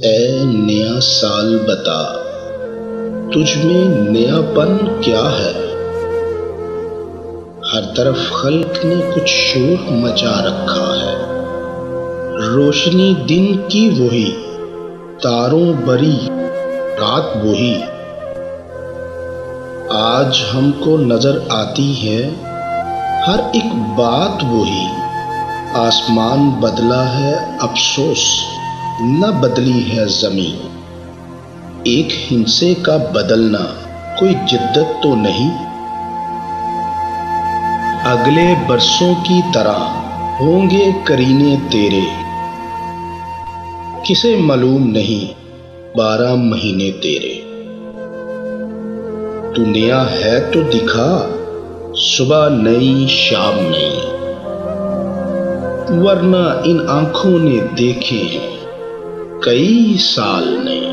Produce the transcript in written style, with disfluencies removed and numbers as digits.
ए नया साल बता, तुझ में नयापन क्या है। हर तरफ खल्क ने कुछ शोर मचा रखा है। रोशनी दिन की वही, तारों भरी रात वही। आज हमको नजर आती है हर एक बात वही। आसमान बदला है अफसोस, न बदली है जमीन। एक हिंसे का बदलना कोई जिद्दत तो नहीं। अगले बरसों की तरह होंगे करीने तेरे, किसे मालूम नहीं 12 महीने तेरे। तू नया है तो दिखा, सुबह नई शाम नई, वरना इन आंखों ने देखे कई साल नहीं।